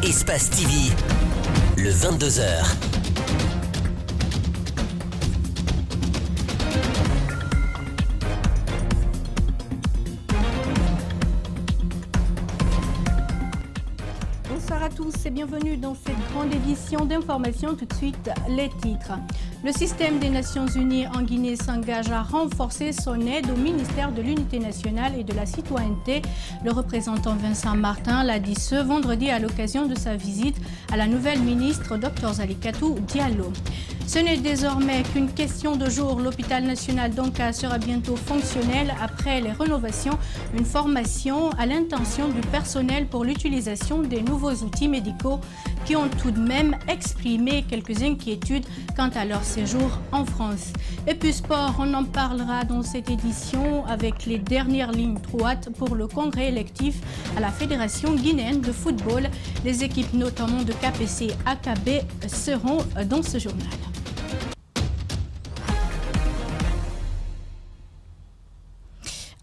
Espace TV, le 22h. Bonsoir à tous et bienvenue dans cette grande édition d'information. Tout de suite, les titres. Le système des Nations Unies en Guinée s'engage à renforcer son aide au ministère de l'Unité nationale et de la citoyenneté. Le représentant Vincent Martin l'a dit ce vendredi à l'occasion de sa visite à la nouvelle ministre Dr Zalikatou Diallo. Ce n'est désormais qu'une question de jours. L'hôpital national d'Onka sera bientôt fonctionnel après les rénovations. Une formation à l'intention du personnel pour l'utilisation des nouveaux outils médicaux qui ont tout de même exprimé quelques inquiétudes quant à leur séjour en France. Et puis sport, on en parlera dans cette édition avec les dernières lignes droites pour le congrès électif à la Fédération guinéenne de football. Les équipes notamment de KPC AKB seront dans ce journal.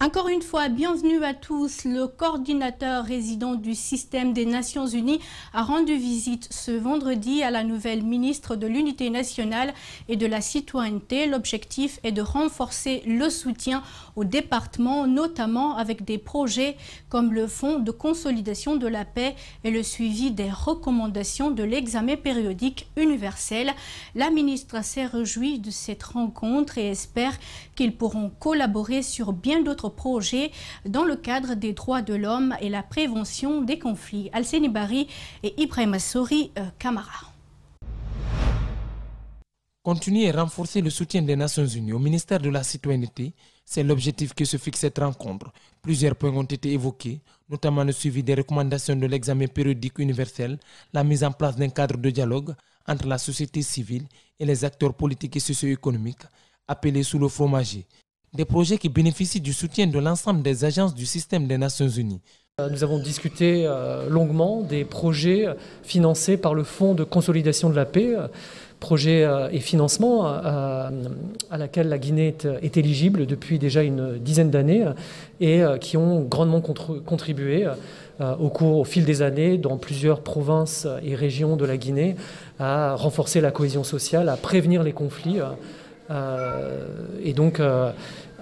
Encore une fois, bienvenue à tous. Le coordinateur résident du système des Nations Unies a rendu visite ce vendredi à la nouvelle ministre de l'Unité nationale et de la citoyenneté. L'objectif est de renforcer le soutien au département, notamment avec des projets comme le Fonds de consolidation de la paix et le suivi des recommandations de l'examen périodique universel. La ministre s'est réjouie de cette rencontre et espère qu'ils pourront collaborer sur bien d'autres projets dans le cadre des droits de l'homme et la prévention des conflits. Alseni Bari et Ibrahima Sori Kamara. Continuer et renforcer le soutien des Nations Unies au ministère de la Citoyenneté, c'est l'objectif que se fixe cette rencontre. Plusieurs points ont été évoqués, notamment le suivi des recommandations de l'examen périodique universel, la mise en place d'un cadre de dialogue entre la société civile et les acteurs politiques et socio-économiques, appelés sous le fromager. Des projets qui bénéficient du soutien de l'ensemble des agences du système des Nations Unies. Nous avons discuté longuement des projets financés par le Fonds de consolidation de la paix, projets et financements à laquelle la Guinée est éligible depuis déjà une dizaine d'années et qui ont grandement contribué au fil des années dans plusieurs provinces et régions de la Guinée à renforcer la cohésion sociale, à prévenir les conflits et donc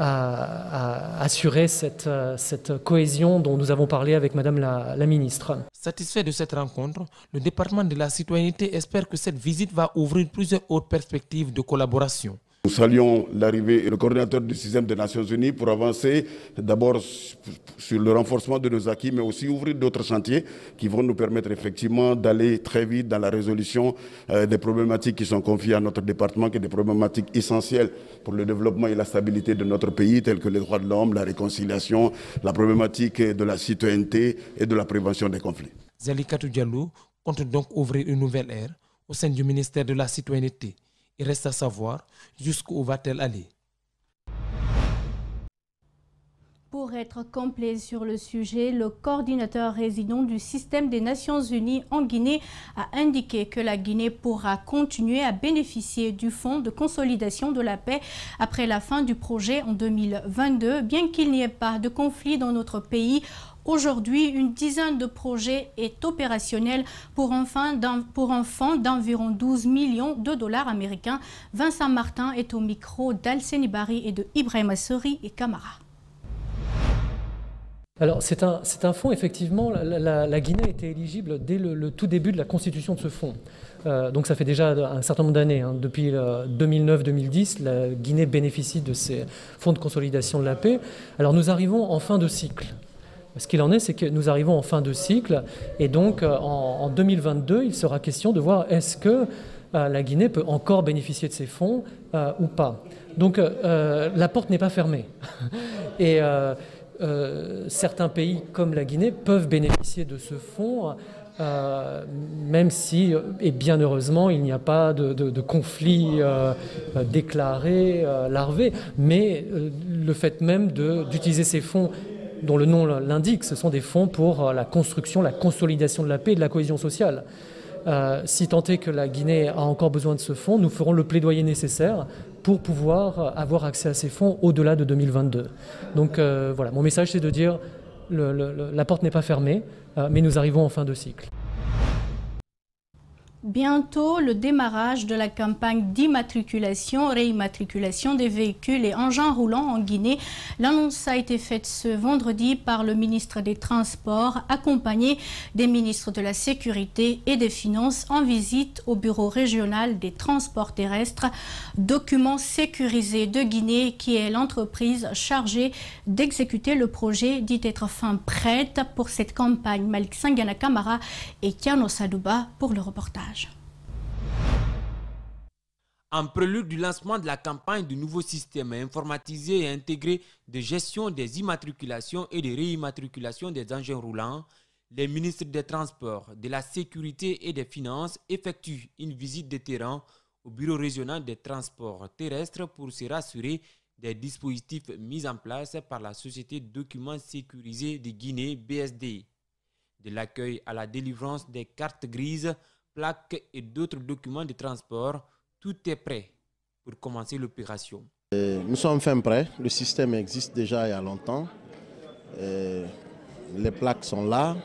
à assurer cette cohésion dont nous avons parlé avec Madame la ministre. Satisfait de cette rencontre, le département de la citoyenneté espère que cette visite va ouvrir plusieurs autres perspectives de collaboration. Nous saluons l'arrivée et le coordinateur du système des Nations Unies pour avancer d'abord sur le renforcement de nos acquis, mais aussi ouvrir d'autres chantiers qui vont nous permettre effectivement d'aller très vite dans la résolution des problématiques qui sont confiées à notre département, qui sont des problématiques essentielles pour le développement et la stabilité de notre pays, telles que les droits de l'homme, la réconciliation, la problématique de la citoyenneté et de la prévention des conflits. Zalikatou Diallo compte donc ouvrir une nouvelle ère au sein du ministère de la Citoyenneté. Il reste à savoir jusqu'où va-t-elle aller. Pour être complet sur le sujet, le coordinateur résident du système des Nations Unies en Guinée a indiqué que la Guinée pourra continuer à bénéficier du Fonds de consolidation de la paix après la fin du projet en 2022, bien qu'il n'y ait pas de conflit dans notre pays. Aujourd'hui, une dizaine de projets est opérationnel pour enfants d'environ 12 millions de dollars américains. Vincent Martin est au micro d'Alseni Bari et de Ibrahima Sori et Kamara. Alors c'est un fonds, effectivement, la Guinée a été éligible dès le tout début de la constitution de ce fonds. Donc ça fait déjà un certain nombre d'années. Depuis 2009-2010, la Guinée bénéficie de ces fonds de consolidation de la paix. Alors nous arrivons en fin de cycle. Ce qu'il en est, c'est que nous arrivons en fin de cycle et donc en 2022, il sera question de voir est-ce que la Guinée peut encore bénéficier de ces fonds ou pas. Donc la porte n'est pas fermée. Et certains pays comme la Guinée peuvent bénéficier de ce fonds, même si, et bien heureusement, il n'y a pas de conflit déclaré, larvé, mais le fait même d'utiliser ces fonds dont le nom l'indique, ce sont des fonds pour la construction, la consolidation de la paix et de la cohésion sociale. Si tant est que la Guinée a encore besoin de ce fonds, nous ferons le plaidoyer nécessaire pour pouvoir avoir accès à ces fonds au-delà de 2022. Donc voilà, mon message c'est de dire la porte n'est pas fermée, mais nous arrivons en fin de cycle. Bientôt, le démarrage de la campagne d'immatriculation, réimmatriculation des véhicules et engins roulants en Guinée. L'annonce a été faite ce vendredi par le ministre des Transports, accompagné des ministres de la Sécurité et des Finances en visite au bureau régional des transports terrestres. Document sécurisé de Guinée, qui est l'entreprise chargée d'exécuter le projet, dit être fin prête pour cette campagne. Malik Sangana Kamara et Kiano Sadouba pour le reportage. En prélude du lancement de la campagne du nouveau système informatisé et intégré de gestion des immatriculations et de réimmatriculation des engins roulants, les ministres des Transports, de la Sécurité et des Finances effectuent une visite de terrain au bureau régional des transports terrestres pour se rassurer des dispositifs mis en place par la Société de documents sécurisés de Guinée, BSD. De l'accueil à la délivrance des cartes grises, plaques et d'autres documents de transport, tout est prêt pour commencer l'opération. Nous sommes fin prêts. Le système existe déjà il y a longtemps. Les plaques sont là,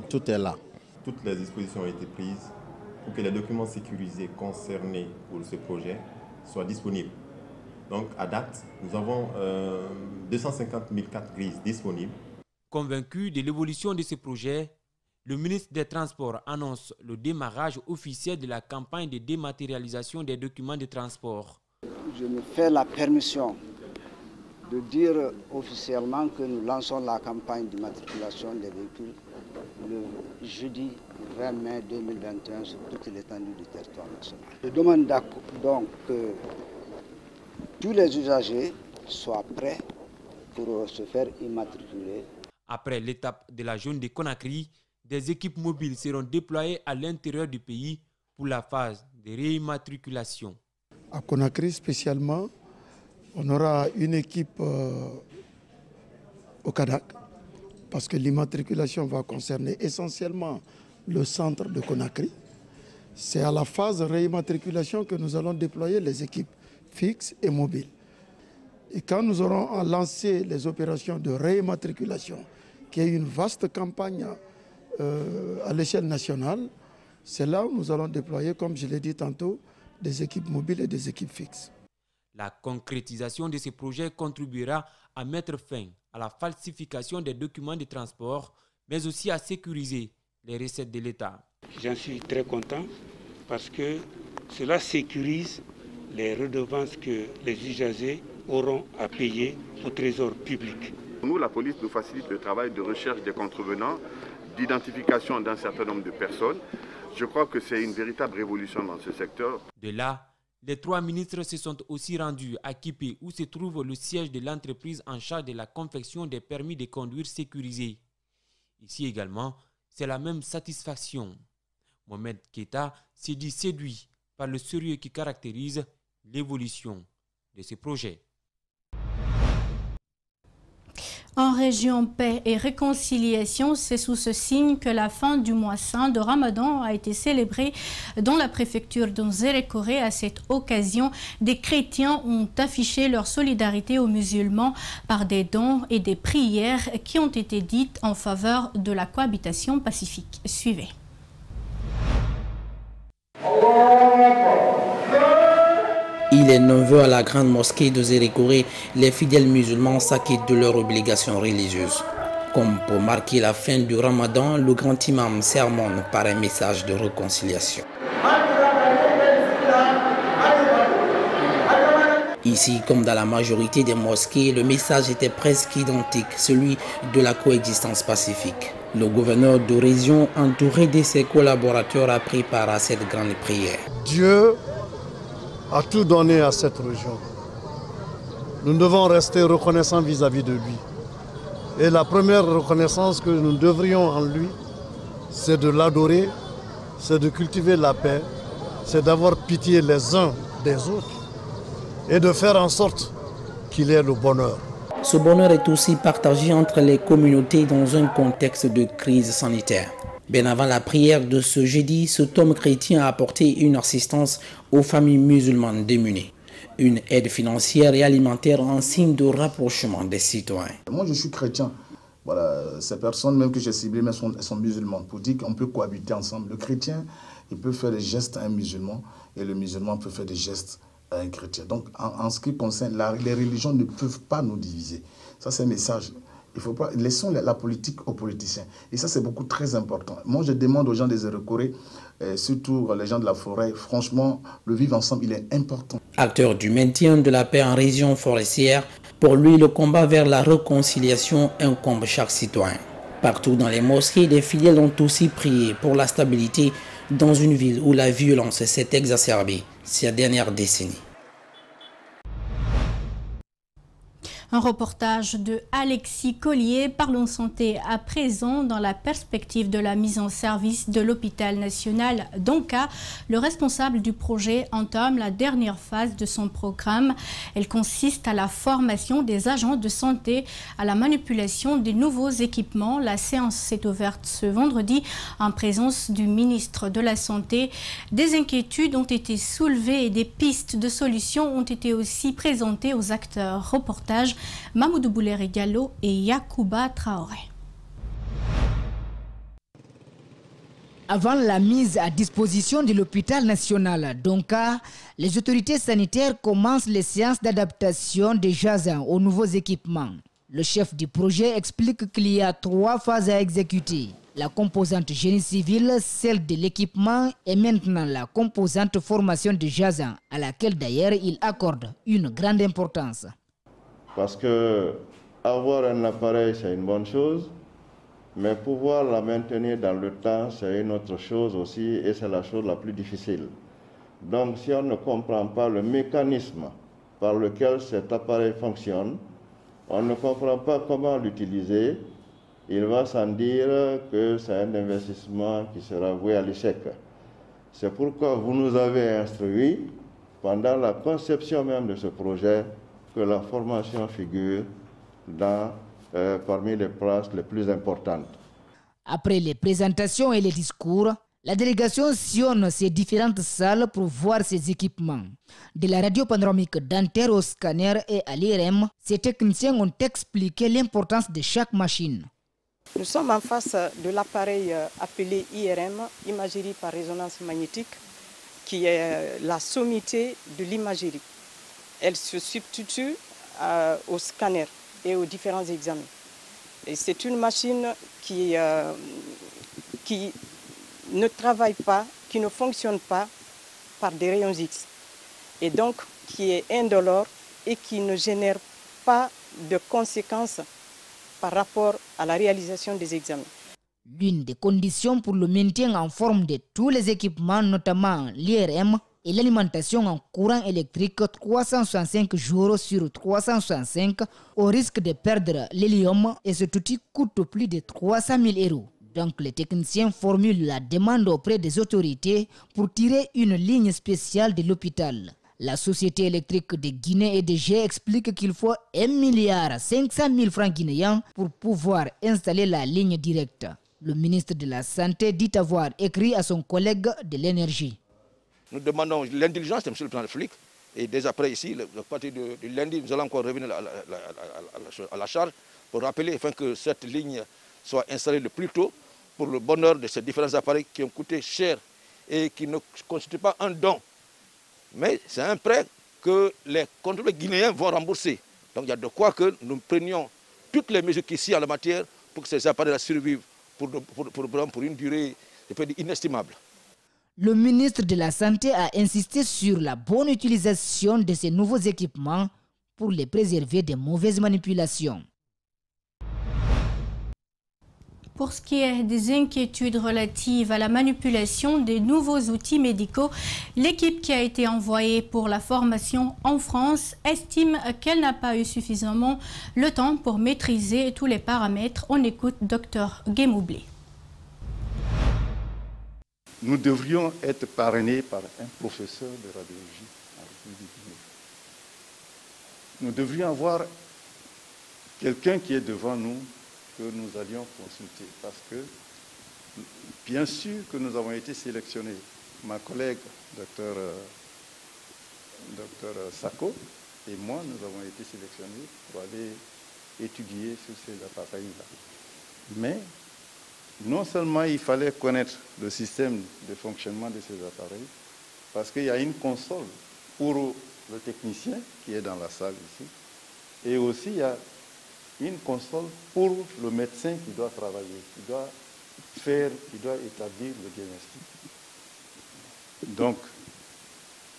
tout est là. Toutes les dispositions ont été prises pour que les documents sécurisés concernés pour ce projet soient disponibles. Donc à date, nous avons 250 000 cartes grises disponibles. Convaincu de l'évolution de ce projet, le ministre des Transports annonce le démarrage officiel de la campagne de dématérialisation des documents de transport. Je me fais la permission de dire officiellement que nous lançons la campagne d'immatriculation des véhicules le jeudi 20 mai 2021 sur toute l'étendue du territoire national. Je demande donc que tous les usagers soient prêts pour se faire immatriculer. Après l'étape de la zone de Conakry, des équipes mobiles seront déployées à l'intérieur du pays pour la phase de réimmatriculation. À Conakry spécialement, on aura une équipe au Kadak, parce que l'immatriculation va concerner essentiellement le centre de Conakry. C'est à la phase de réimmatriculation que nous allons déployer les équipes fixes et mobiles. Et quand nous aurons lancé les opérations de réimmatriculation, qui est une vaste campagne à l'échelle nationale, c'est là où nous allons déployer, comme je l'ai dit tantôt, des équipes mobiles et des équipes fixes. La concrétisation de ces projets contribuera à mettre fin à la falsification des documents de transport, mais aussi à sécuriser les recettes de l'État. J'en suis très content parce que cela sécurise les redevances que les usagers auront à payer au trésor public. Nous, la police, nous facilite le travail de recherche des contrevenants, d'identification d'un certain nombre de personnes. Je crois que c'est une véritable révolution dans ce secteur. De là, les trois ministres se sont aussi rendus à Kipé, où se trouve le siège de l'entreprise en charge de la confection des permis de conduire sécurisés. Ici également, c'est la même satisfaction. Mohamed Keita s'est dit séduit par le sérieux qui caractérise l'évolution de ces projets. En région paix et réconciliation, c'est sous ce signe que la fin du mois saint de Ramadan a été célébrée dans la préfecture d'Nzérékoré. À cette occasion, des chrétiens ont affiché leur solidarité aux musulmans par des dons et des prières qui ont été dites en faveur de la cohabitation pacifique. Suivez. Il est 9h à la grande mosquée de Zérékoré. Les fidèles musulmans s'acquittent de leurs obligations religieuses. Comme pour marquer la fin du Ramadan, le grand imam sermonne par un message de réconciliation. Ici, comme dans la majorité des mosquées, le message était presque identique, celui de la coexistence pacifique. Le gouverneur de région, entouré de ses collaborateurs, a préparé cette grande prière. Dieu a tout donné à cette région. Nous devons rester reconnaissants vis-à-vis de lui. Et la première reconnaissance que nous devrions en lui, c'est de l'adorer, c'est de cultiver la paix, c'est d'avoir pitié les uns des autres et de faire en sorte qu'il ait le bonheur. Ce bonheur est aussi partagé entre les communautés dans un contexte de crise sanitaire. Bien avant la prière de ce jeudi, cet homme chrétien a apporté une assistance aux familles musulmanes démunies. Une aide financière et alimentaire en signe de rapprochement des citoyens. Moi, je suis chrétien Voilà, ces personnes même que j'ai ciblées mais sont musulmanes, pour dire qu'on peut cohabiter ensemble. Le chrétien, il peut faire des gestes à un musulman et le musulman peut faire des gestes à un chrétien. Donc en ce qui concerne, les religions ne peuvent pas nous diviser. Ça c'est un message. Il faut pas, laissons la politique aux politiciens. Et ça, c'est beaucoup très important. Moi, je demande aux gens des Erekoré, surtout les gens de la forêt, franchement, le vivre ensemble, il est important. Acteur du maintien de la paix en région forestière, pour lui, le combat vers la réconciliation incombe chaque citoyen. Partout dans les mosquées, les fidèles ont aussi prié pour la stabilité dans une ville où la violence s'est exacerbée ces dernières décennies. Un reportage de Alexis Collier. Parlons santé à présent. Dans la perspective de la mise en service de l'hôpital national d'Onka, le responsable du projet entame la dernière phase de son programme. Elle consiste à la formation des agents de santé à la manipulation des nouveaux équipements. La séance s'est ouverte ce vendredi en présence du ministre de la Santé. Des inquiétudes ont été soulevées et des pistes de solutions ont été aussi présentées aux acteurs. Reportage Mamoudou Bouleri Diallo et Yacouba Traoré. Avant la mise à disposition de l'hôpital national d'Onka, les autorités sanitaires commencent les séances d'adaptation des Jazans aux nouveaux équipements. Le chef du projet explique qu'il y a 3 phases à exécuter. La composante génie civil, celle de l'équipement et maintenant la composante formation de Jazan, à laquelle d'ailleurs il accorde une grande importance. Parce que avoir un appareil, c'est une bonne chose, mais pouvoir la maintenir dans le temps, c'est une autre chose aussi, et c'est la chose la plus difficile. Donc si on ne comprend pas le mécanisme par lequel cet appareil fonctionne, on ne comprend pas comment l'utiliser, il va sans dire que c'est un investissement qui sera voué à l'échec. C'est pourquoi vous nous avez instruits, pendant la conception même de ce projet, que la formation figure parmi les places les plus importantes. Après les présentations et les discours, la délégation sillonne ces différentes salles pour voir ces équipements. De la radio panoramique dentaire au scanner et à l'IRM, ces techniciens ont expliqué l'importance de chaque machine. Nous sommes en face de l'appareil appelé IRM, imagerie par résonance magnétique, qui est la sommité de l'imagerie. Elle se substitue au scanner et aux différents examens. Et c'est une machine qui ne travaille pas, qui ne fonctionne pas par des rayons X. Et donc qui est indolore et qui ne génère pas de conséquences par rapport à la réalisation des examens. L'une des conditions pour le maintien en forme de tous les équipements, notamment l'IRM, et l'alimentation en courant électrique 365 jours sur 365 au risque de perdre l'hélium, et cet outil coûte plus de 300 000 €. Donc les techniciens formulent la demande auprès des autorités pour tirer une ligne spéciale de l'hôpital. La Société électrique de Guinée EDG explique qu'il faut 1,5 milliard francs guinéens pour pouvoir installer la ligne directe. Le ministre de la Santé dit avoir écrit à son collègue de l'énergie. Nous demandons l'indulgence de M. le président de la République. Et dès après ici, à partir de lundi, nous allons encore revenir à la charge pour rappeler afin que cette ligne soit installée le plus tôt pour le bonheur de ces différents appareils qui ont coûté cher et qui ne constituent pas un don. Mais c'est un prêt que les contribuables guinéens vont rembourser. Donc il y a de quoi que nous prenions toutes les mesures qui sont en la matière pour que ces appareils survivent pour une durée inestimable. Le ministre de la Santé a insisté sur la bonne utilisation de ces nouveaux équipements pour les préserver des mauvaises manipulations. Pour ce qui est des inquiétudes relatives à la manipulation des nouveaux outils médicaux, l'équipe qui a été envoyée pour la formation en France estime qu'elle n'a pas eu suffisamment le temps pour maîtriser tous les paramètres. On écoute Dr Guémoublé. Nous devrions être parrainés par un professeur de radiologie en République du Guinée. Nous devrions avoir quelqu'un qui est devant nous que nous allions consulter parce que, bien sûr que nous avons été sélectionnés. Ma collègue, docteur Sako, et moi, nous avons été sélectionnés pour aller étudier sur ces appareils-là. Mais non seulement il fallait connaître le système de fonctionnement de ces appareils, parce qu'il y a une console pour le technicien qui est dans la salle ici, et aussi il y a une console pour le médecin qui doit travailler, qui doit établir le diagnostic. Donc,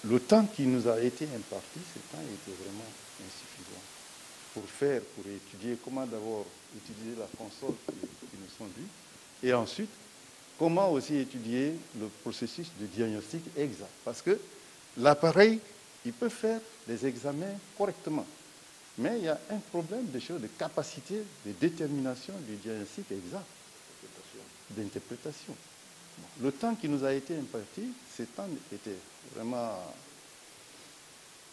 le temps qui nous a été imparti, ce temps était vraiment insuffisant pour étudier comment d'abord utiliser la console qui nous sont dues, et ensuite, comment aussi étudier le processus de diagnostic exact. Parce que l'appareil, il peut faire des examens correctement, mais il y a un problème de capacité de détermination du diagnostic exact, d'interprétation. Le temps qui nous a été imparti, ce temps était vraiment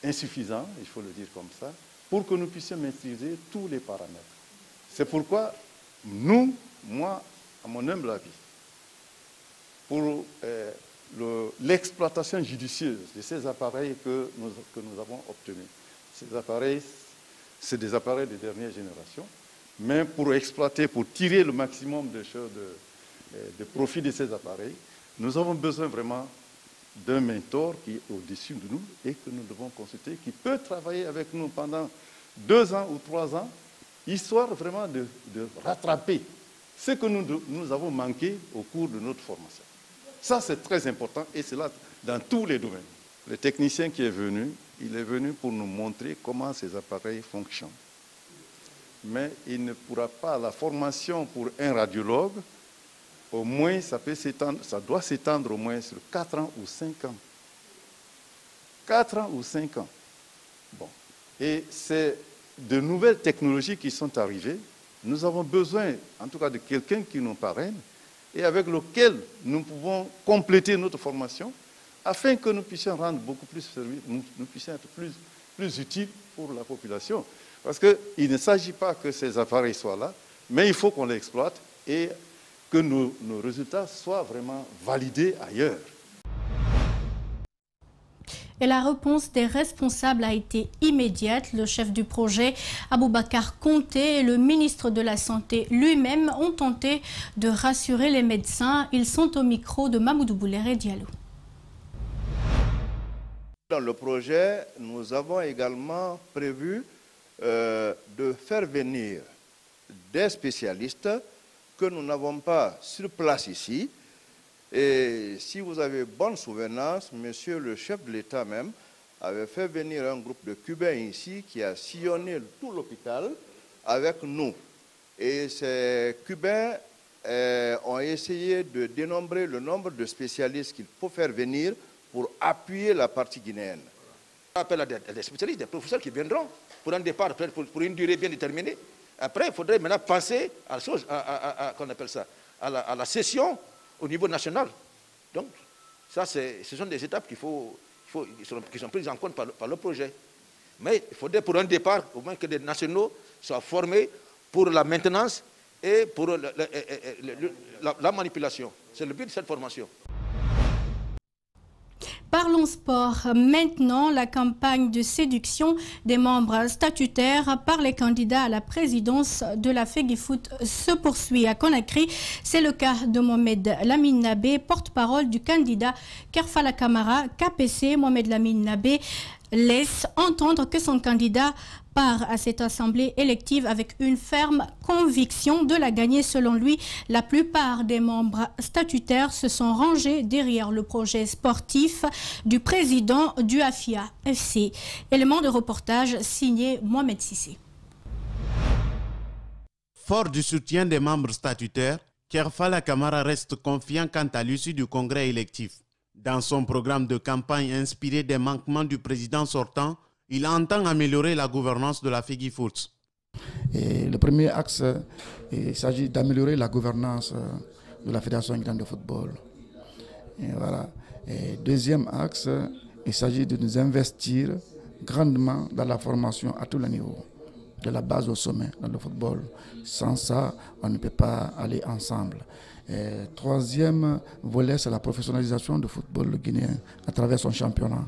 insuffisant, il faut le dire comme ça, pour que nous puissions maîtriser tous les paramètres. C'est pourquoi moi, à mon humble avis, pour l'exploitation judicieuse de ces appareils que nous avons obtenus, ces appareils, c'est des appareils de dernière génération, mais pour exploiter, pour tirer le maximum de profit de ces appareils, nous avons besoin vraiment d'un mentor qui est au-dessus de nous et que nous devons consulter, qui peut travailler avec nous pendant 2 ans ou 3 ans, histoire vraiment de rattraper ce que nous avons manqué au cours de notre formation. Ça, c'est très important et c'est là dans tous les domaines. Le technicien qui est venu, il est venu pour nous montrer comment ces appareils fonctionnent. Mais il ne pourra pas, la formation pour un radiologue, au moins, ça doit s'étendre au moins sur 4 ans ou 5 ans. 4 ans ou 5 ans. Bon. Et c'est de nouvelles technologies qui sont arrivées. Nous avons besoin, en tout cas, de quelqu'un qui nous parraine et avec lequel nous pouvons compléter notre formation afin que nous puissions rendre beaucoup plus service, nous puissions être plus utiles pour la population. Parce qu'il ne s'agit pas que ces appareils soient là, mais il faut qu'on les exploite et que nos résultats soient vraiment validés ailleurs. Et la réponse des responsables a été immédiate. Le chef du projet, Aboubacar Conté, et le ministre de la Santé lui-même ont tenté de rassurer les médecins. Ils sont au micro de Mamoudou Bouléré Diallo. Dans le projet, nous avons également prévu de faire venir des spécialistes que nous n'avons pas sur place ici. Et si vous avez bonne souvenance, monsieur le chef de l'État même avait fait venir un groupe de Cubains ici qui a sillonné tout l'hôpital avec nous. Et ces Cubains ont essayé de dénombrer le nombre de spécialistes qu'il faut faire venir pour appuyer la partie guinéenne. On appelle à des spécialistes, des professeurs qui viendront pour un départ, pour une durée bien déterminée. Après, il faudrait maintenant penser à la session au niveau national. Donc, ça, ce sont des étapes qui sont prises en compte par le projet. Mais il faudrait pour un départ, au moins que des nationaux soient formés pour la maintenance et pour la manipulation. C'est le but de cette formation. Parlons sport. Maintenant, la campagne de séduction des membres statutaires par les candidats à la présidence de la FEGIFOOT se poursuit à Conakry. C'est le cas de Mohamed Lamine Nabé, porte-parole du candidat Kerfala Kamara, KPC. Mohamed Lamine Nabé laisse entendre que son candidat part à cette assemblée élective avec une ferme conviction de la gagner. Selon lui, la plupart des membres statutaires se sont rangés derrière le projet sportif du président du AFIA FC. Élément de reportage signé Mohamed Sissé. Fort du soutien des membres statutaires, Kerfala Kamara reste confiant quant à l'issue du congrès électif. Dans son programme de campagne inspiré des manquements du président sortant, il entend améliorer la gouvernance de la FEGIFOOT. Le premier axe, il s'agit d'améliorer la gouvernance de la Fédération guinéenne de football. Deuxième axe, il s'agit de nous investir grandement dans la formation à tous les niveaux, de la base au sommet dans le football. Sans ça, on ne peut pas aller ensemble. Troisième volet, c'est la professionnalisation du football guinéen à travers son championnat.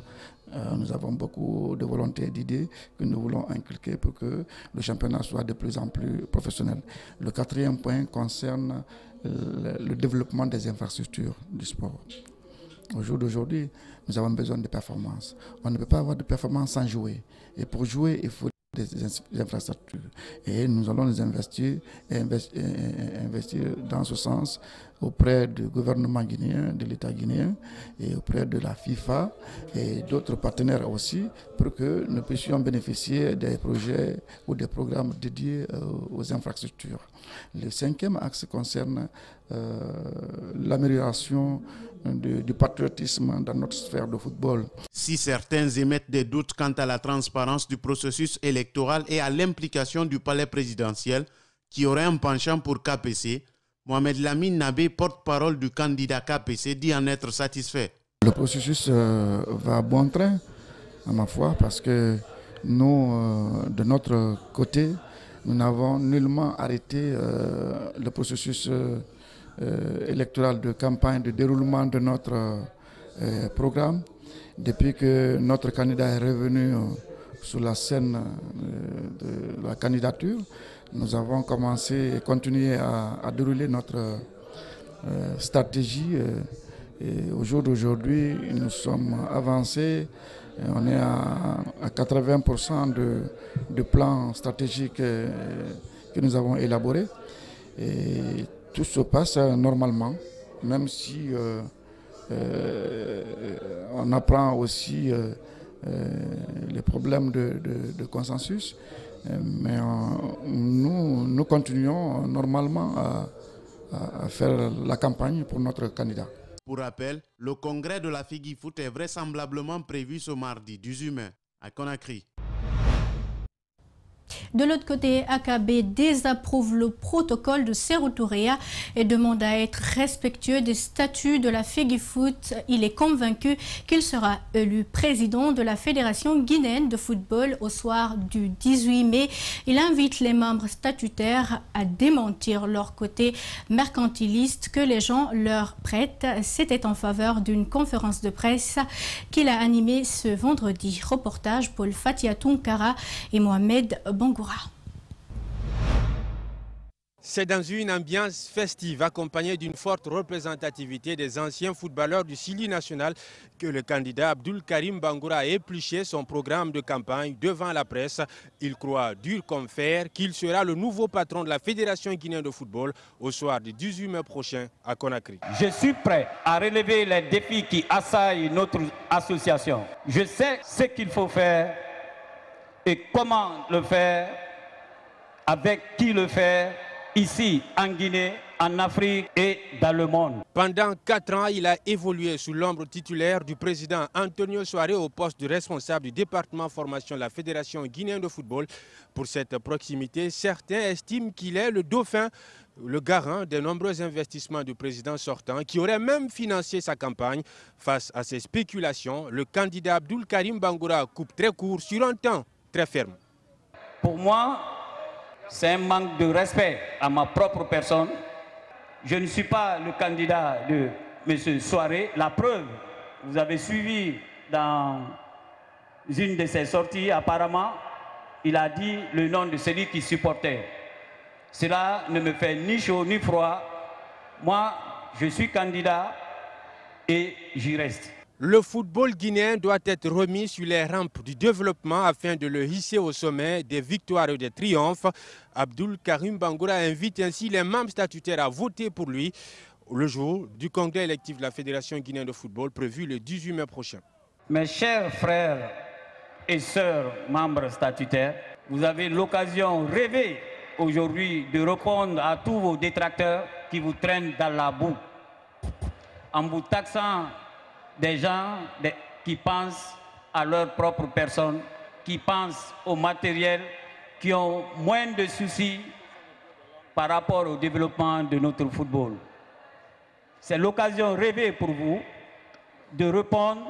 Nous avons beaucoup de volonté et d'idées que nous voulons inculquer pour que le championnat soit de plus en plus professionnel. Le 4e point concerne le développement des infrastructures du sport. Au jour d'aujourd'hui, nous avons besoin de performances. On ne peut pas avoir de performances sans jouer. Et pour jouer, il faut des infrastructures. Et nous allons les investir dans ce sens auprès du gouvernement guinéen, de l'État guinéen et auprès de la FIFA et d'autres partenaires aussi pour que nous puissions bénéficier des projets ou des programmes dédiés aux infrastructures. Le 5e axe concerne l'amélioration du patriotisme dans notre sphère de football. Si certains émettent des doutes quant à la transparence du processus électoral et à l'implication du palais présidentiel qui aurait un penchant pour KPC, Mohamed Lamine Nabé, porte-parole du candidat KPC, dit en être satisfait. Le processus va à bon train, à ma foi, parce que nous, de notre côté, nous n'avons nullement arrêté le processus électoral de campagne, de déroulement de notre programme. Depuis que notre candidat est revenu sur la scène de la candidature, nous avons commencé et continué à dérouler notre stratégie. Et au jour d'aujourd'hui, nous sommes avancés. On est à 80% de plans stratégiques que nous avons élaborés. Et tout se passe normalement, même si on apprend aussi les problèmes de consensus. Mais nous continuons normalement à faire la campagne pour notre candidat. Pour rappel, le congrès de la FEGIFOOT est vraisemblablement prévu ce mardi 18 mai à Conakry. De l'autre côté, AKB désapprouve le protocole de Sékou-Touré et demande à être respectueux des statuts de la FEGIFOOT. Il est convaincu qu'il sera élu président de la Fédération guinéenne de football au soir du 18 mai. Il invite les membres statutaires à démentir leur côté mercantiliste que les gens leur prêtent. C'était en faveur d'une conférence de presse qu'il a animée ce vendredi. Reportage Paul Fatia Tunkara et Mohamed Bangoura. C'est dans une ambiance festive accompagnée d'une forte représentativité des anciens footballeurs du Sili national que le candidat Abdul Karim Bangoura a épluché son programme de campagne devant la presse. Il croit dur comme fer qu'il sera le nouveau patron de la Fédération guinéenne de football au soir du 18 mai prochain à Conakry. Je suis prêt à relever les défis qui assaillent notre association. Je sais ce qu'il faut faire et comment le faire, avec qui le faire, ici en Guinée, en Afrique et dans le monde. Pendant 4 ans, il a évolué sous l'ombre titulaire du président Antonio Soare au poste de responsable du département formation de la Fédération guinéenne de football. Pour cette proximité, certains estiment qu'il est le dauphin, le garant des nombreux investissements du président sortant qui aurait même financé sa campagne. Face à ces spéculations, le candidat Abdul Karim Bangoura coupe très court sur un temps très ferme. Pour moi, c'est un manque de respect à ma propre personne. Je ne suis pas le candidat de M. Soare. La preuve, vous avez suivi dans une de ses sorties, apparemment, il a dit le nom de celui qui supportait. Cela ne me fait ni chaud ni froid. Moi, je suis candidat et j'y reste. Le football guinéen doit être remis sur les rampes du développement afin de le hisser au sommet des victoires et des triomphes. Abdul Karim Bangoura invite ainsi les membres statutaires à voter pour lui le jour du congrès électif de la Fédération guinéenne de football prévu le 18 mai prochain. Mes chers frères et sœurs membres statutaires, vous avez l'occasion rêvée aujourd'hui de répondre à tous vos détracteurs qui vous traînent dans la boue en vous taxant des gens qui pensent à leur propre personne, qui pensent au matériel, qui ont moins de soucis par rapport au développement de notre football. C'est l'occasion rêvée pour vous de répondre,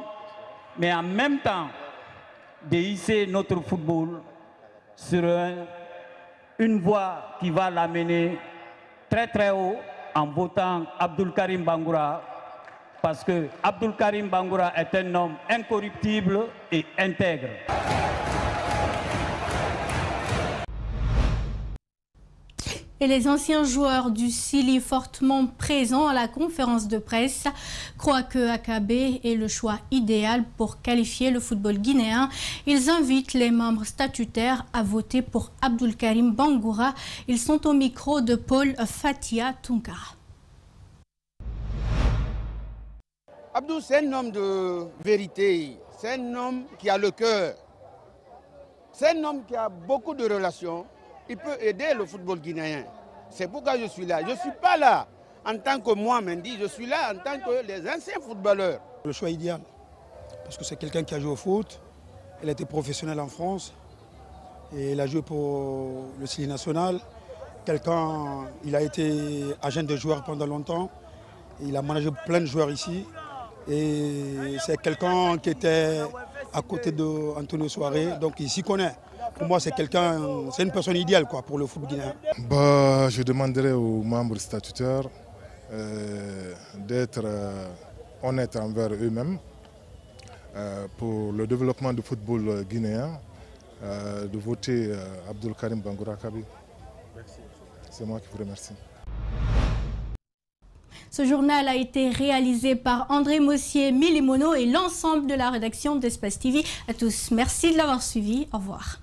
mais en même temps de hisser notre football sur une voie qui va l'amener très très haut en votant Abdul Karim Bangoura parce que Abdul Karim Bangoura est un homme incorruptible et intègre. Et les anciens joueurs du Sili fortement présents à la conférence de presse croient que AKB est le choix idéal pour qualifier le football guinéen. Ils invitent les membres statutaires à voter pour Abdul Karim Bangoura. Ils sont au micro de Paul Fatia Tunkara. Abdou, c'est un homme de vérité, c'est un homme qui a le cœur, c'est un homme qui a beaucoup de relations. Il peut aider le football guinéen. C'est pourquoi je suis là. Je ne suis pas là en tant que moi, Mendy, je suis là en tant que les anciens footballeurs. Le choix idéal, parce que c'est quelqu'un qui a joué au foot, il a été professionnel en France, et il a joué pour le Sili national. Il a été agent de joueurs pendant longtemps, il a managé plein de joueurs ici. Et c'est quelqu'un qui était à côté d'Antonio Soiré, donc il s'y connaît. Pour moi, c'est une personne idéale quoi, pour le foot guinéen. Je demanderai aux membres statutaires d'être honnêtes envers eux-mêmes pour le développement du football guinéen, de voter Abdul Karim Bangoura Kabi. C'est moi qui vous remercie. Ce journal a été réalisé par André Mossier, Milimono et l'ensemble de la rédaction d'Espace TV. À tous, merci de l'avoir suivi. Au revoir.